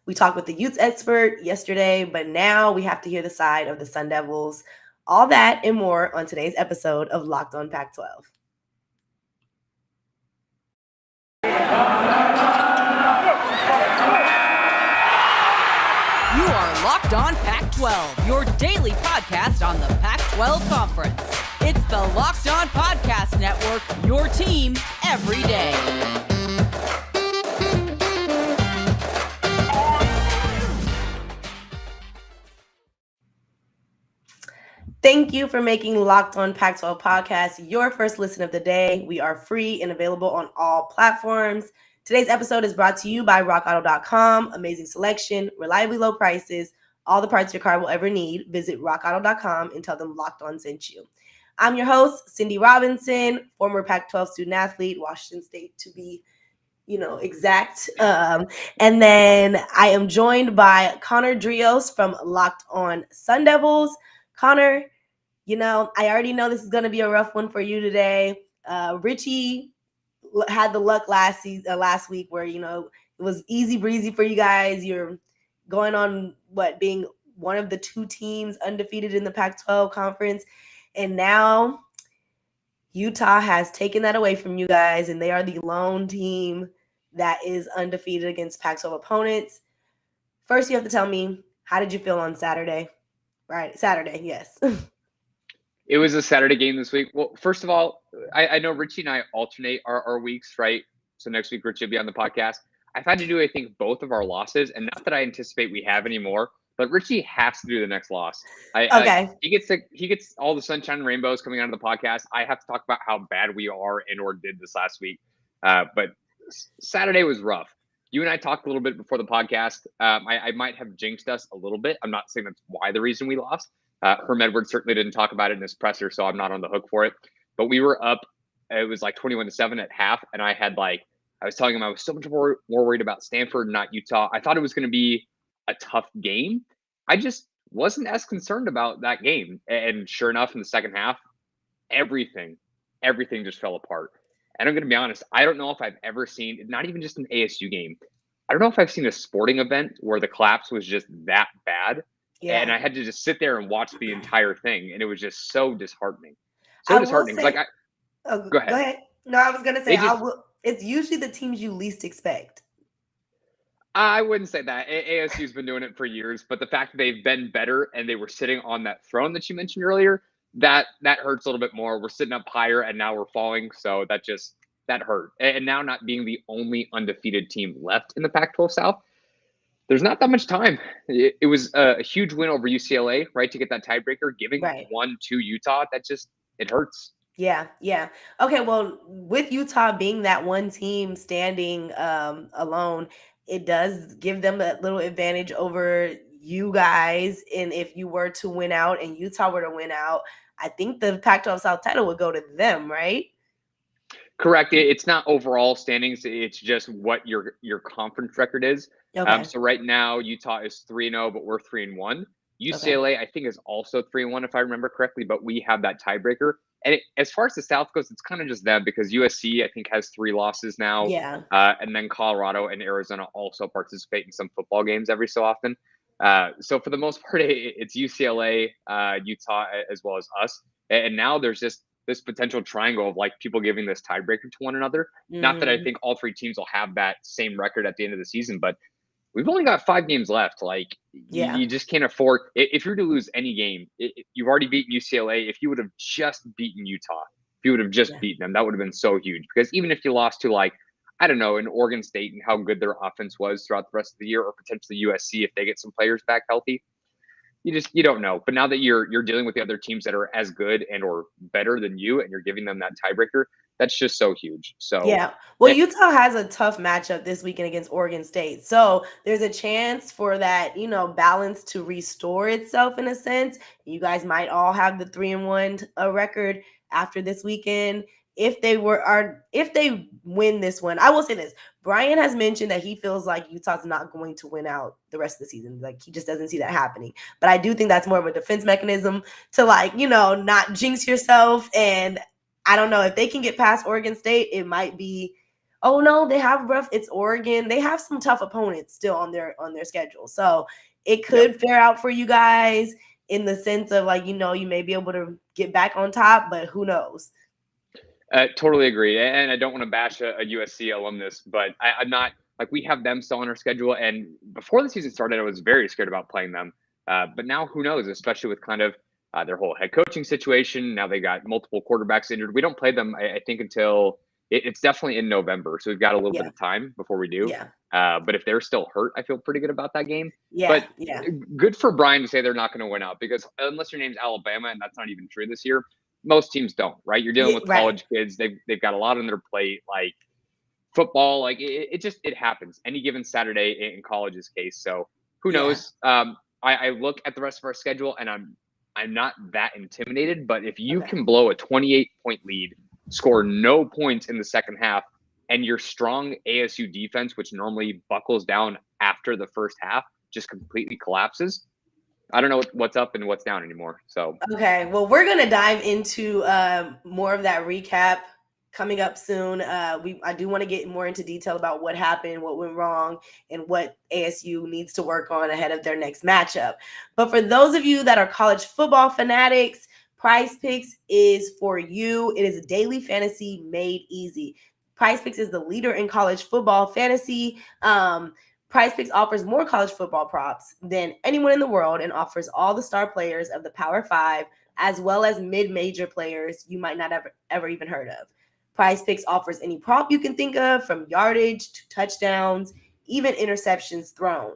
We talked with the Utes expert yesterday, but now we have to hear the side of the Sun Devils. All that and more on today's episode of Locked On Pac-12. You are Locked On Pac-12, your daily podcast on the Pac-12 Conference. It's the Locked On Podcast Network, your team every day. Thank you for making Locked On Pac-12 podcast your first listen of the day. We are free and available on all platforms. Today's episode is brought to you by RockAuto.com. Amazing selection, reliably low prices, all the parts your car will ever need. Visit RockAuto.com and tell them Locked On sent you. I'm your host, Cindy Robinson, former Pac-12 student athlete, Washington State to be, exact. And then I am joined by Conner Dreos from Locked On Sun Devils. Conner, I already know this is going to be a rough one for you today. Richie had the luck last week where, it was easy breezy for you guys. You're going on being one of the two teams undefeated in the Pac-12 conference. And now Utah has taken that away from you guys, and they are the lone team that is undefeated against Pac-12 opponents. First, you have to tell me, how did you feel on Saturday? Right, Saturday, yes. It was a Saturday game this week. Well, first of all, I know Richie and I alternate our weeks, right? So next week, Richie will be on the podcast. I've had to do, I think, both of our losses, and not that I anticipate we have any more, but Richie has to do the next loss. Okay. He gets all the sunshine and rainbows coming out of the podcast. I have to talk about how bad we are and or did this last week. But Saturday was rough. You and I talked a little bit before the podcast. I might have jinxed us a little bit. I'm not saying that's why the reason we lost. Herm Edwards certainly didn't talk about it in his presser, so I'm not on the hook for it. But we were up. It was like 21-7 at half, and I was telling him I was so much more worried about Stanford, not Utah. I thought it was going to be a tough game. I just wasn't as concerned about that game. And sure enough, in the second half, everything just fell apart. And I'm going to be honest, I don't know if I've ever seen, not even just an ASU game, I don't know if I've seen a sporting event where the collapse was just that bad. Yeah. And I had to just sit there and watch the entire thing. And it was just so disheartening. So disheartening. Go ahead. No, I was going to say, it's usually the teams you least expect. I wouldn't say that. ASU's been doing it for years, but the fact that they've been better and they were sitting on that throne that you mentioned earlier, that hurts a little bit more. We're sitting up higher and now we're falling. So that hurt. And now not being the only undefeated team left in the Pac-12 South, there's not that much time. It was a huge win over UCLA, right, to get that tiebreaker, giving one to Utah. It hurts. Yeah. Okay, well, with Utah being that one team standing alone, it does give them a little advantage over you guys. And if you were to win out and Utah were to win out, I think the Pac-12 South title would go to them, right? Correct. It's not overall standings. It's just what your conference record is. Okay. So right now, Utah is 3-0, but we're 3-1. UCLA, I think, is also 3-1, if I remember correctly, but we have that tiebreaker. And as far as the South goes, it's kind of just them because USC, I think, has 3 losses now. Yeah. And then Colorado and Arizona also participate in some football games every so often. So for the most part, it's UCLA, Utah, as well as us. And now there's just this potential triangle of people giving this tiebreaker to one another. Not that I think all 3 teams will have that same record at the end of the season, but we've only got 5 games left. You just can't afford, if you're to lose any game, you've already beaten UCLA. If you would have just beaten Utah, if you would have just beaten them, that would have been so huge. Because even if you lost to I don't know, in Oregon State and how good their offense was throughout the rest of the year, or potentially USC if they get some players back healthy, you don't know. But now that you're dealing with the other teams that are as good and or better than you, and you're giving them that tiebreaker, that's just so huge. So yeah, well, Utah has a tough matchup this weekend against Oregon State, so there's a chance for that balance to restore itself in a sense. You guys might all have the 3-1 record after this weekend. If they win this one, I will say this: Brian has mentioned that he feels like Utah's not going to win out the rest of the season. He just doesn't see that happening. But I do think that's more of a defense mechanism to not jinx yourself. And I don't know if they can get past Oregon State, it might be Oh no, they have rough. It's Oregon. They have some tough opponents still on their schedule. So it could fare out for you guys in the sense of like, you may be able to get back on top, but who knows? Totally agree. And I don't want to bash a USC alumnus, but I'm not like we have them still on our schedule. And before the season started, I was very scared about playing them. But now who knows, especially with kind of their whole head coaching situation. Now they got multiple quarterbacks injured. We don't play them, I think, until it's definitely in November. So we've got a little bit of time before we do. Yeah. But if they're still hurt, I feel pretty good about that game. Yeah. But yeah. Good for Brian to say they're not going to win out, because unless your name's Alabama, and that's not even true this year, most teams don't, right? You're dealing with college kids. They've got a lot on their plate, like football, like it happens any given Saturday in college's case. So who knows? I look at the rest of our schedule and I'm not that intimidated, but if you can blow a 28-point lead, score no points in the second half, and your strong ASU defense, which normally buckles down after the first half, just completely collapses, I don't know what's up and what's down anymore. So okay, well, we're gonna dive into more of that recap coming up soon. I do want to get more into detail about what happened, what went wrong, and what ASU needs to work on ahead of their next matchup. But for those of you that are college football fanatics, PrizePicks is for you. It is a daily fantasy made easy. PrizePicks is the leader in college football fantasy. PrizePicks offers more college football props than anyone in the world and offers all the star players of the Power 5, as well as mid-major players you might not ever even heard of. PrizePicks offers any prop you can think of, from yardage to touchdowns, even interceptions thrown.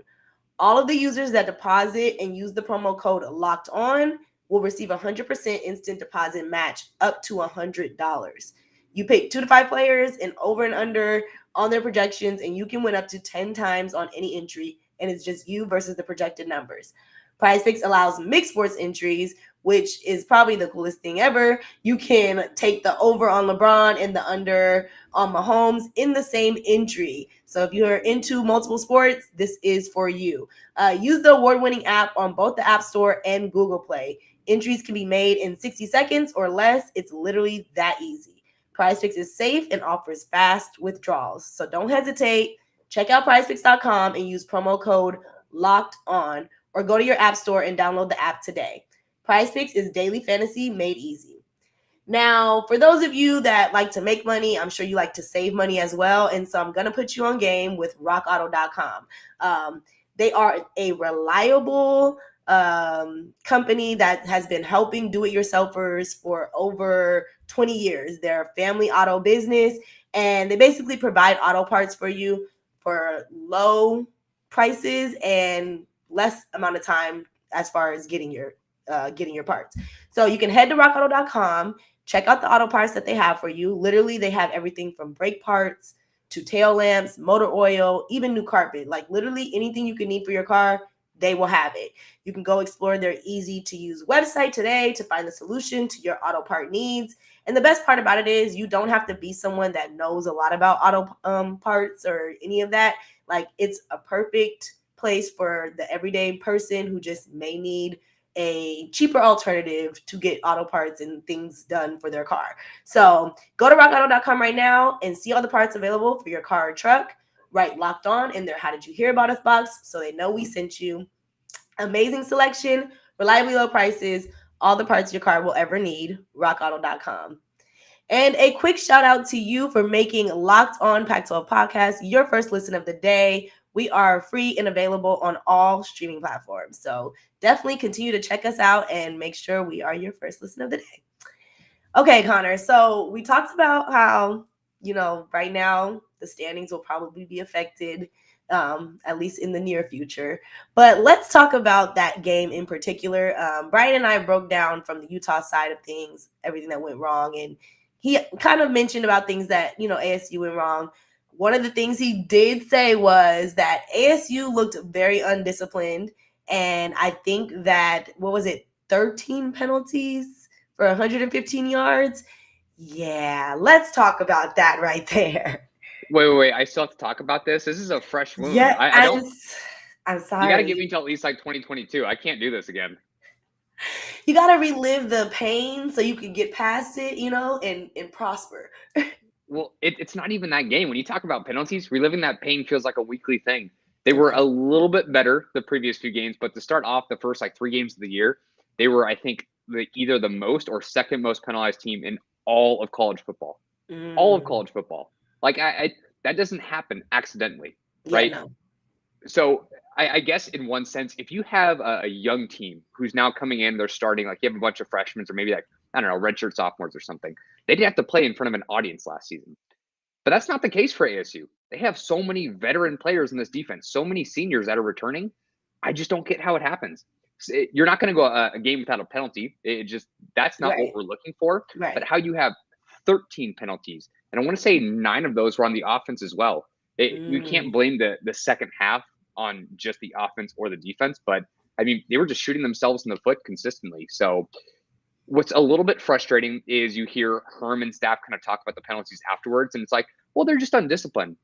All of the users that deposit and use the promo code Locked On will receive 100% instant deposit match up to $100. You pick 2 to 5 players and over and under on their projections, and you can win up to 10 times on any entry, and it's just you versus the projected numbers. PrizePicks allows mixed sports entries, which is probably the coolest thing ever. You can take the over on LeBron and the under on Mahomes in the same entry. So if you're into multiple sports, this is for you. Use the award-winning app on both the App Store and Google Play. Entries can be made in 60 seconds or less. It's literally that easy. PrizePicks is safe and offers fast withdrawals. So don't hesitate. Check out prizepicks.com and use promo code LOCKEDON, or go to your app store and download the app today. PrizePicks is daily fantasy made easy. Now, for those of you that like to make money, I'm sure you like to save money as well. And so I'm going to put you on game with rockauto.com. They are a reliable company that has been helping do-it-yourselfers for over 20 years. They're a family auto business, and they basically provide auto parts for you for low prices and less amount of time as far as getting your parts. So you can head to rockauto.com, check out the auto parts that they have for you. Literally, they have everything from brake parts to tail lamps, motor oil, even new carpet. Like literally anything you can need for your car, they will have it. You can go explore their easy-to-use website today to find the solution to your auto part needs. And the best part about it is you don't have to be someone that knows a lot about auto parts or any of that. Like, it's a perfect place for the everyday person who just may need a cheaper alternative to get auto parts and things done for their car. So go to rockauto.com right now and see all the parts available for your car or truck. Write Locked On in their How Did You Hear About Us box so they know we sent you. Amazing selection, reliably low prices, all the parts your car will ever need. rockauto.com. And a quick shout out to you for making Locked On Pac-12 podcast your first listen of the day. We are free and available on all streaming platforms. So definitely continue to check us out and make sure we are your first listen of the day. Okay, Connor. So we talked about how, right now the standings will probably be affected, at least in the near future. But let's talk about that game in particular. Brian and I broke down from the Utah side of things, everything that went wrong. And he kind of mentioned about things that, ASU went wrong. One of the things he did say was that ASU looked very undisciplined. And I think that, 13 penalties for 115 yards? Yeah, let's talk about that right there. Wait. I still have to talk about this. This is a fresh wound. Yeah, I don't. I'm sorry. You got to give me until at least like 2022. I can't do this again. You got to relive the pain so you can get past it, and prosper. Well, it's not even that game. When you talk about penalties, reliving that pain feels like a weekly thing. They were a little bit better the previous few games, but to start off the first 3 games of the year, they were, I think, either the most or second most penalized team in all of college football. All of college football. Like I that doesn't happen accidentally, right? No. So I guess in one sense, if you have a young team who's now coming in, they're starting, like you have a bunch of freshmen or maybe I don't know, redshirt sophomores or something. They didn't have to play in front of an audience last season. But that's not the case for ASU. They have so many veteran players in this defense, so many seniors that are returning. I just don't get how it happens. You're not going to go a game without a penalty. That's not what we're looking for. Right. But how you have 13 penalties, and I want to say 9 of those were on the offense as well. You can't blame the second half on just the offense or the defense, but I mean, they were just shooting themselves in the foot consistently. So what's a little bit frustrating is you hear Herm and staff kind of talk about the penalties afterwards, and it's like, well, they're just undisciplined.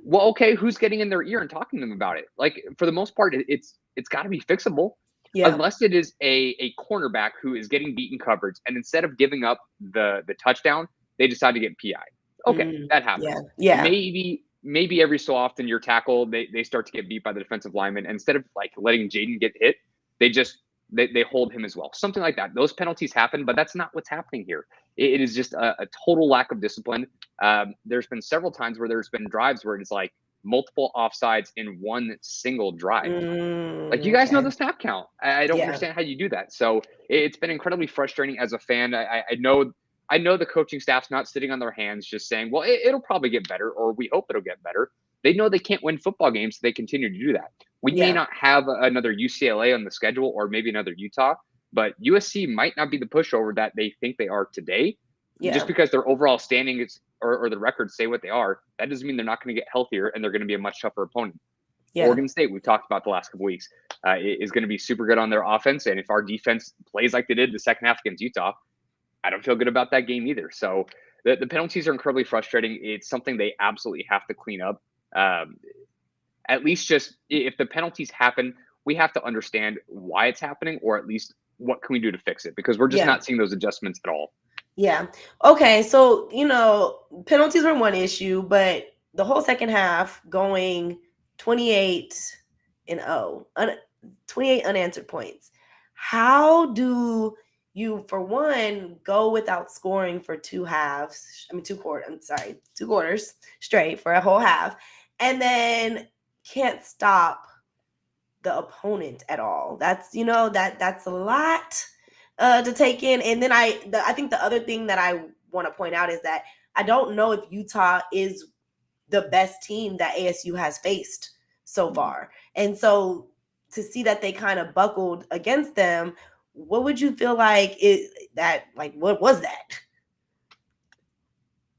Well, okay, who's getting in their ear and talking to them about it? Like, for the most part, it's got to be fixable. Yeah. Unless it is a cornerback who is getting beaten coverage, and instead of giving up the touchdown, they decide to get PI. Okay, that happens. Yeah. Maybe every so often your tackle, they start to get beat by the defensive lineman. And instead of like letting Jaden get hit, they hold him as well. Something like that. Those penalties happen, but that's not what's happening here. It is just a total lack of discipline. There's been several times where there's been drives where it's like multiple offsides in one single drive. Like, you guys know the snap count. I don't understand how you do that. So it's been incredibly frustrating as a fan. I know the coaching staff's not sitting on their hands just saying, well, it'll probably get better, or we hope it'll get better. They know they can't win football games, so they continue to do that. We may not have another UCLA on the schedule or maybe another Utah, but USC might not be the pushover that they think they are today. Just because their overall standings or the records say what they are, that doesn't mean they're not going to get healthier and they're going to be a much tougher opponent. Oregon State, we've talked about the last couple of weeks, is going to be super good on their offense. And if our defense plays like they did the second half against Utah, I don't feel good about that game either. So the penalties are incredibly frustrating. It's something they absolutely have to clean up. At least just if the penalties happen, we have to understand why it's happening, or at least what can we do to fix it, because we're just not seeing those adjustments at all. Yeah. Okay. So, penalties were one issue, but the whole second half going 28-0, 28 unanswered points. How do you, for one, go without scoring for two quarters straight for a whole half, and then can't stop the opponent at all? That's, that's a lot to take in. And then I think the other thing that I want to point out is that I don't know if Utah is the best team that ASU has faced so far. And so to see that they kind of buckled against them, what would you feel like what was that?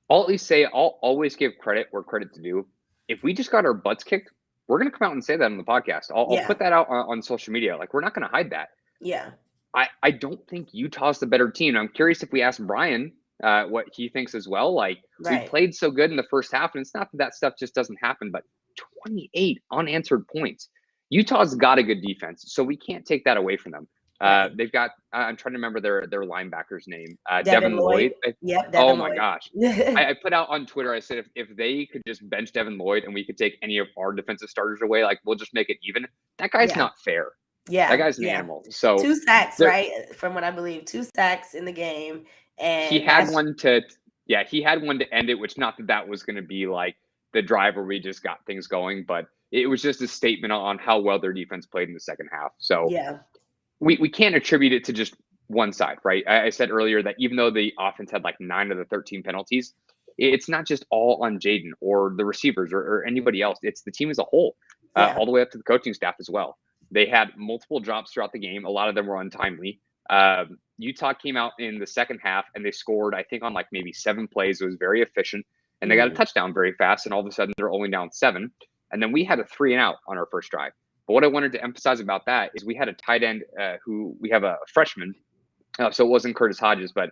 I'll at least say, I'll always give credit where credit's due. If we just got our butts kicked, we're going to come out and say that on the podcast. I'll put that out on social media. Like, we're not going to hide that. Yeah. I don't think Utah's the better team. I'm curious if we ask Brian what he thinks as well. Like, we played so good in the first half, and it's not that stuff just doesn't happen, but 28 unanswered points. Utah's got a good defense, so we can't take that away from them. They've got, I'm trying to remember their linebacker's name. Devin Lloyd. Oh my gosh. I put out on Twitter, I said, if they could just bench Devin Lloyd and we could take any of our defensive starters away, like, we'll just make it even. That guy's not fair. Yeah. That guy's an animal. So 2 sacks, right? From what I believe, 2 sacks in the game. And he had one to end it, which not that was going to be like the drive where we just got things going, but it was just a statement on how well their defense played in the second half. So we can't attribute it to just one side, right? I said earlier that even though the offense had like 9 of the 13 penalties, it's not just all on Jaden or the receivers or anybody else. It's the team as a whole, all the way up to the coaching staff as well. They had multiple drops throughout the game. A lot of them were untimely. Utah came out in the second half and they scored, I think, on like maybe 7 plays. It was very efficient, and they got a touchdown very fast. And all of a sudden they're only down 7. And then we had a 3-and-out on our first drive. But what I wanted to emphasize about that is we had a tight end who we have a freshman. So it wasn't Curtis Hodges, but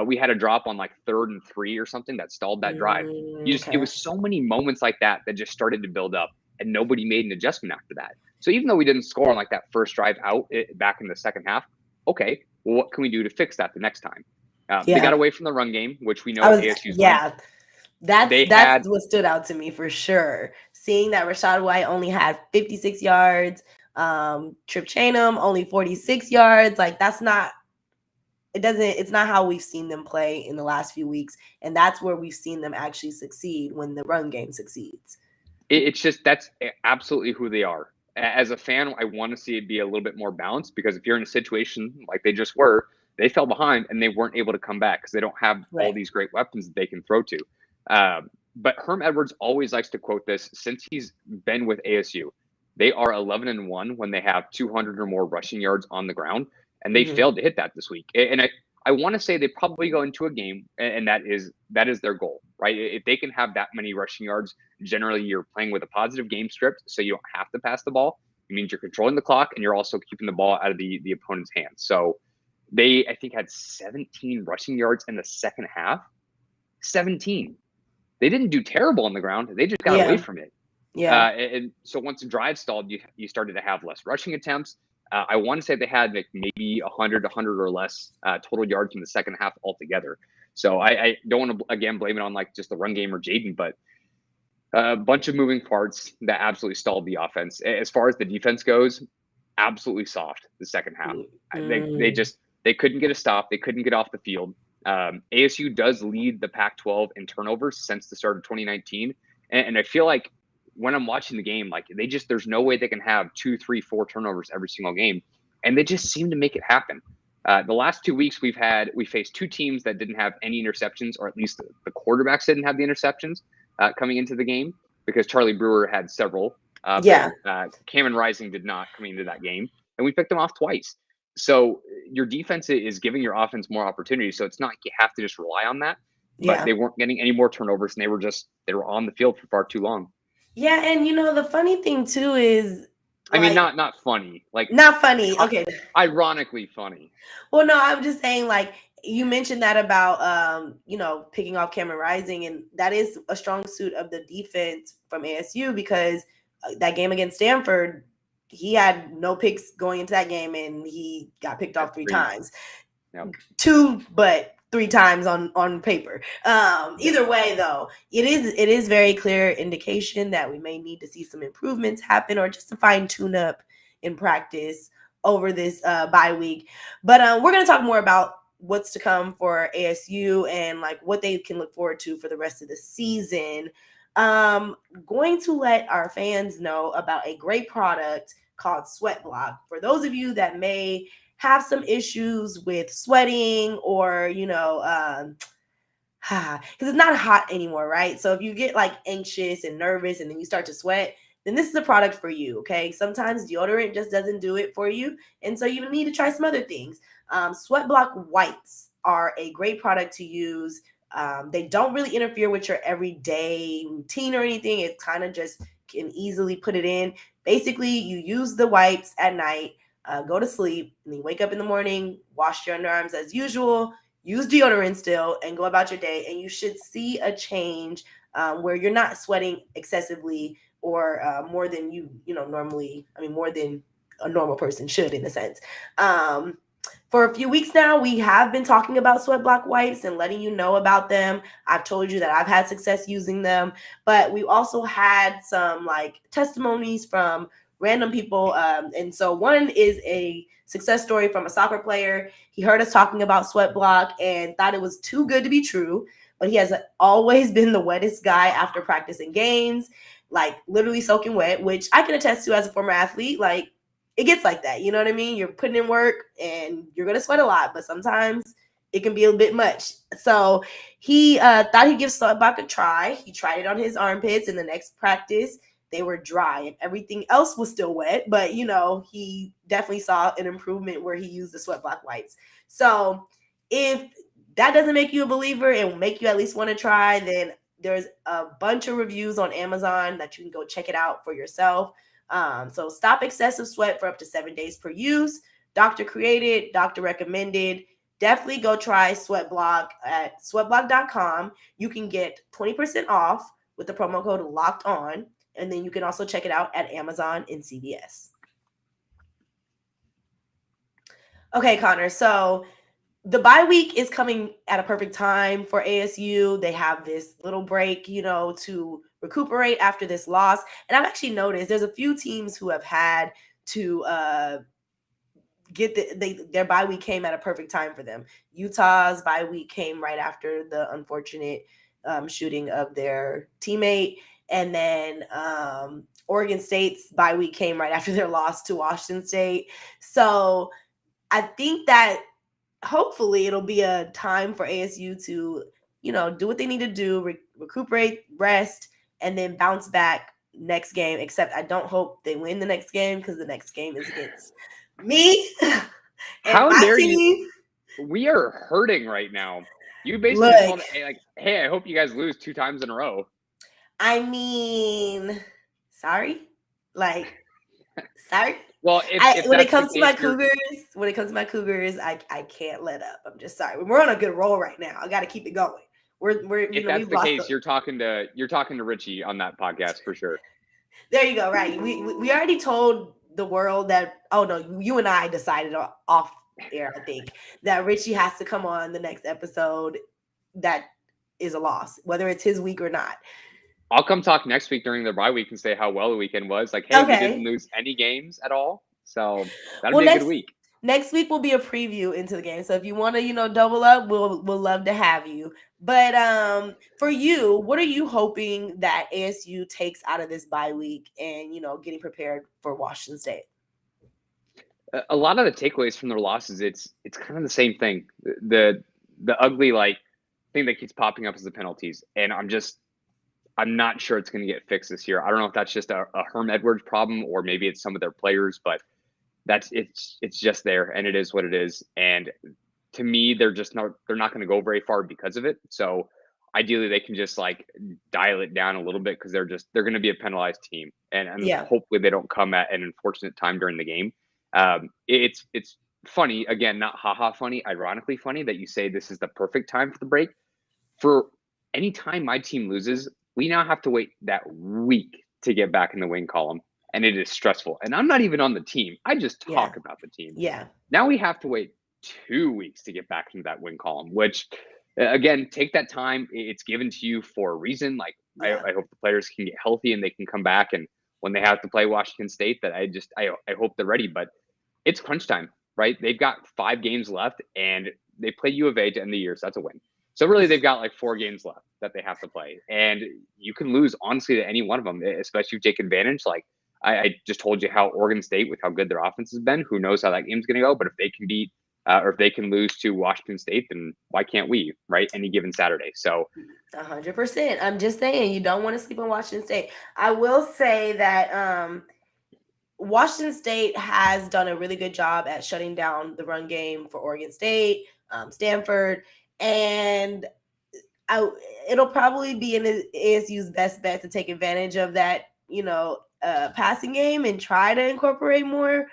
we had a drop on like 3rd and 3 or something that stalled that drive. It was so many moments like that just started to build up, and nobody made an adjustment after that. So even though we didn't score on like that first drive out back in the second half, okay, well, what can we do to fix that the next time? They got away from the run game, which we know ASU's That's what stood out to me for sure. Seeing that Rachaad White only had 56 yards, Trip Chainham only 46 yards. Like it's not how we've seen them play in the last few weeks. And that's where we've seen them actually succeed when the run game succeeds. It's just, that's absolutely who they are. As a fan, I want to see it be a little bit more balanced, because if you're in a situation like they just were, they fell behind and they weren't able to come back because they don't have all these great weapons that they can throw to. But Herm Edwards always likes to quote this since he's been with ASU. They are 11-1 when they have 200 or more rushing yards on the ground, and they failed to hit that this week. And I want to say they probably go into a game, and that is their goal, right? If they can have that many rushing yards, generally you're playing with a positive game script, so you don't have to pass the ball. It means you're controlling the clock, and you're also keeping the ball out of the opponent's hands. So they, I think, had 17 rushing yards in the second half. 17. They didn't do terrible on the ground. They just got away from it. Yeah. And so once the drive stalled, you started to have less rushing attempts. I want to say they had like maybe 100 or less total yards in the second half altogether. So I don't want to, again, blame it on like just the run game or Jaden, but a bunch of moving parts that absolutely stalled the offense. As far as the defense goes, absolutely soft the second half. They couldn't get a stop. They couldn't get off the field. ASU does lead the Pac-12 in turnovers since the start of 2019. And I feel like when I'm watching the game, like there's no way they can have 2, 3, 4 turnovers every single game. And they just seem to make it happen. The last 2 weeks we faced 2 teams that didn't have any interceptions, or at least the quarterbacks didn't have the interceptions coming into the game, because Charlie Brewer had several. Cameron Rising did not coming into that game, and we picked them off twice. So your defense is giving your offense more opportunities. So it's not like you have to just rely on that. But they weren't getting any more turnovers, and they were on the field for far too long. Yeah, and the funny thing too is, I mean, not funny, like not funny. Okay, ironically funny. Well, no, I'm just saying, like, you mentioned that about picking off Cameron Rising, and that is a strong suit of the defense from ASU, because that game against Stanford, he had no picks going into that game, and he got picked off 3 times. Yep. 2, but 3 times on paper. Either way, though, it is very clear indication that we may need to see some improvements happen, or just to fine tune up in practice over this bye week. But we're going to talk more about what's to come for ASU and like what they can look forward to for the rest of the season. Going to let our fans know about a great product called SweatBlock. For those of you that may have some issues with sweating, or because it's not hot anymore, right? So if you get like anxious and nervous and then you start to sweat, then this is a product for you. Okay, sometimes deodorant just doesn't do it for you, and so you need to try some other things. SweatBlock wipes are a great product to use. They don't really interfere with your everyday routine or anything. It kind of just can easily put it in. Basically, you use the wipes at night, go to sleep, and then wake up in the morning, wash your underarms as usual, use deodorant still, and go about your day. And you should see a change where you're not sweating excessively, or more than normally. I mean, more than a normal person should, in a sense. For a few weeks now, we have been talking about SweatBlock wipes and letting you know about them. I've told you that I've had success using them, but we also had some like testimonies from random people. And so one is a success story from a soccer player. He heard us talking about SweatBlock and thought it was too good to be true, but he has always been the wettest guy after practicing games, like literally soaking wet, which I can attest to as a former athlete. Like, it gets like that. You know what I mean? You're putting in work and you're going to sweat a lot, but sometimes it can be a bit much. So he thought he'd give SweatBlock a try. He tried it on his armpits. In the next practice, they were dry and everything else was still wet. But, he definitely saw an improvement where he used the SweatBlock wipes. So if that doesn't make you a believer and will make you at least want to try, then there's a bunch of reviews on Amazon that you can go check it out for yourself. So stop excessive sweat for up to 7 days per use. Doctor created, doctor recommended. Definitely go try SweatBlock at SweatBlock.com. You can get 20% off with the promo code Locked On, and then you can also check it out at Amazon and CVS. Okay, Connor. So the bye week is coming at a perfect time for ASU. They have this little break, to recuperate after this loss. And I've actually noticed there's a few teams who have had to get their bye week came at a perfect time for them. Utah's bye week came right after the unfortunate shooting of their teammate. And then Oregon State's bye week came right after their loss to Washington State. So I think that hopefully it'll be a time for ASU to, do what they need to do, recuperate, rest, and then bounce back next game. Except I don't hope they win the next game because the next game is against me and How my dare team. you? We are hurting right now. You basically told, hey, I hope you guys lose 2 times in a row. I mean, sorry. Sorry. Well, when it comes to my Cougars, I can't let up. I'm just sorry. We're on a good roll right now. I got to keep it going. If that's the case, you're talking to Richie on that podcast for sure. There you go. Right. We already told the world that. Oh no, you and I decided off air. I think that Richie has to come on the next episode. That is a loss, whether it's his week or not. I'll come talk next week during the bye week and say how well the weekend was. Like, hey, we didn't lose any games at all. So that'll be a good week. Next week will be a preview into the game. So if you want to, double up, we'll love to have you. But for you, what are you hoping that ASU takes out of this bye week and, getting prepared for Washington State? A lot of the takeaways from their losses, it's kind of the same thing. The ugly thing that keeps popping up is the penalties. And I'm not sure it's going to get fixed this year. I don't know if that's just a Herm Edwards problem or maybe it's some of their players, but it's just there and it is what it is. And to me, they're not going to go very far because of it. So ideally they can just dial it down a little bit because they're going to be a penalized team. And hopefully they don't come at an unfortunate time during the game. It's funny, again, not haha funny, ironically funny that you say this is the perfect time for the break. For any time my team loses, we now have to wait that week to get back in the win column. And it is stressful. And I'm not even on the team. I just talk about the team. Yeah. Now we have to wait 2 weeks to get back into that win column, which, again, take that time. It's given to you for a reason. I hope the players can get healthy and they can come back. And when they have to play Washington State, that I hope they're ready. But it's crunch time, right? They've got 5 games left and they play U of A to end the year. So that's a win. So really, they've got 4 games left that they have to play. And you can lose, honestly, to any one of them, especially if you take advantage. I just told you how Oregon State, with how good their offense has been, who knows how that game's going to go. But if they can beat or if they can lose to Washington State, then why can't we, right? Any given Saturday. So 100%. I'm just saying you don't want to sleep on Washington State. I will say that Washington State has done a really good job at shutting down the run game for Oregon State, Stanford, and it'll probably be in ASU's best bet to take advantage of that, passing game and try to incorporate more.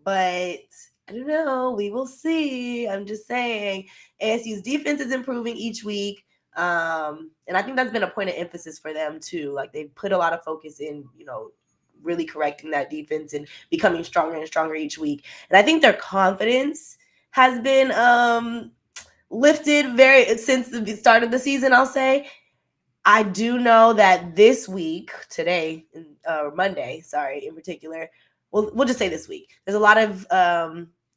But I don't know. We will see. I'm just saying ASU's defense is improving each week. And I think that's been a point of emphasis for them too. They've put a lot of focus in, really correcting that defense and becoming stronger and stronger each week. And I think their confidence has been lifted since the start of the season, I'll say. I do know that this week, today, Monday, in particular, we'll just say this week, there's a lot of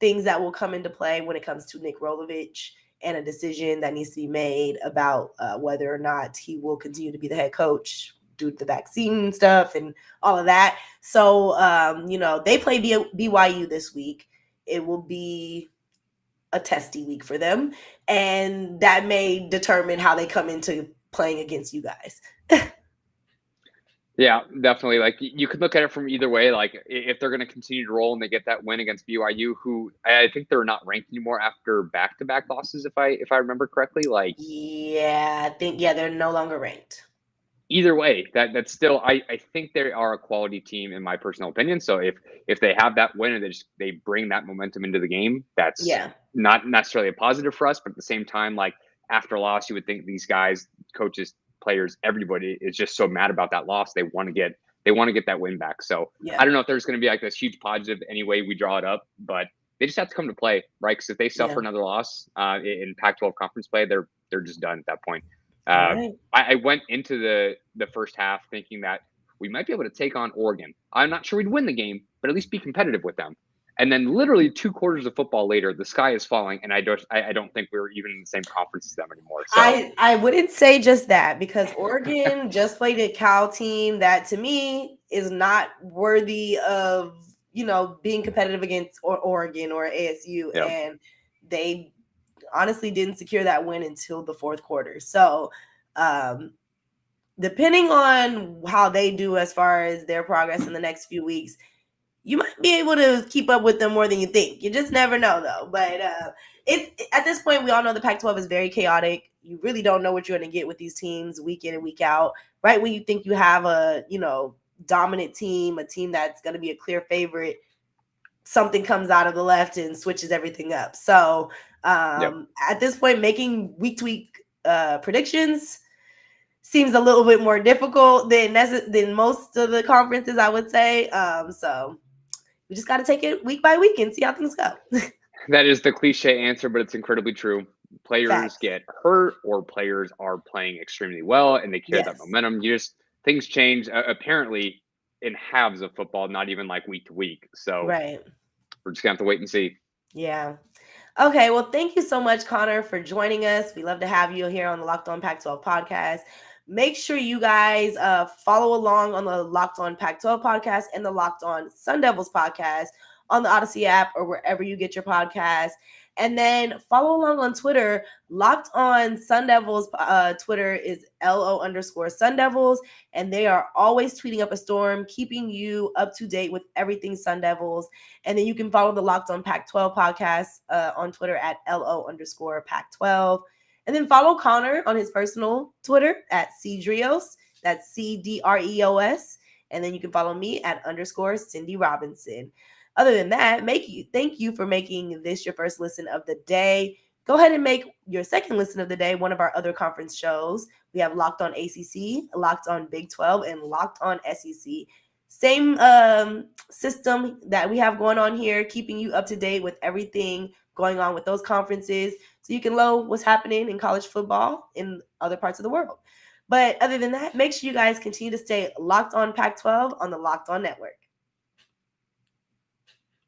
things that will come into play when it comes to Nick Rolovich and a decision that needs to be made about whether or not he will continue to be the head coach due to the vaccine stuff and all of that. So, they play BYU this week. It will be a testy week for them, and that may determine how they come into playing against you guys. Yeah, definitely. You could look at it from either way. If they're going to continue to roll and they get that win against BYU, who I think they're not ranked anymore after back-to-back losses, if I remember correctly. I think they're no longer ranked. Either way, that's still I think they are a quality team in my personal opinion. So if they have that win and they bring that momentum into the game, that's not necessarily a positive for us, but at the same time, after a loss, you would think these guys, coaches, players, everybody is just so mad about that loss. They want to get that win back. So I don't know if there's going to be this huge positive any way we draw it up, but they just have to come to play, right? Because if they suffer another loss in Pac-12 conference play, they're just done at that point. Right. I went into the first half thinking that we might be able to take on Oregon. I'm not sure we'd win the game, but at least be competitive with them. And then literally 2 quarters of football later, the sky is falling, and I don't think we were even in the same conference as them anymore. So I wouldn't say just that, because Oregon just played a Cal team that to me is not worthy of, being competitive against Oregon or ASU. Yep. And they honestly didn't secure that win until the fourth quarter. So depending on how they do as far as their progress in the next few weeks, you might be able to keep up with them more than you think. You just never know, though. But at this point, we all know the Pac-12 is very chaotic. You really don't know what you're going to get with these teams week in and week out. Right when you think you have a, dominant team, a team that's going to be a clear favorite, something comes out of the left and switches everything up. So at this point, making week-to-week predictions seems a little bit more difficult than most of the conferences, I would say. So we just got to take it week by week and see how things go. That is the cliche answer, but it's incredibly true. Players get hurt, or players are playing extremely well and they carry that momentum. Things change apparently in halves of football, not even like week to week. So we're just gonna have to wait and see. Yeah. Okay. Well, thank you so much, Conner, for joining us. We love to have you here on the Locked On Pac-12 podcast. Make sure you guys follow along on the Locked On Pac-12 podcast and the Locked On Sun Devils podcast on the Odyssey app or wherever you get your podcasts. And then follow along on Twitter. Locked On Sun Devils Twitter is LO_Sun Devils. And they are always tweeting up a storm, keeping you up to date with everything Sun Devils. And then you can follow the Locked On Pac-12 podcast on Twitter at LO_Pac-12. And then follow Conner on his personal Twitter at CDreos. That's CDREOS. And then you can follow me at _Cindy Robinson. Other than that, thank you for making this your first listen of the day. Go ahead and make your second listen of the day one of our other conference shows. We have Locked On ACC, Locked On Big 12, and Locked On SEC. Same system that we have going on here, keeping you up to date with everything going on with those conferences, so you can know what's happening in college football in other parts of the world. But other than that, make sure you guys continue to stay locked on Pac-12 on the Locked On Network.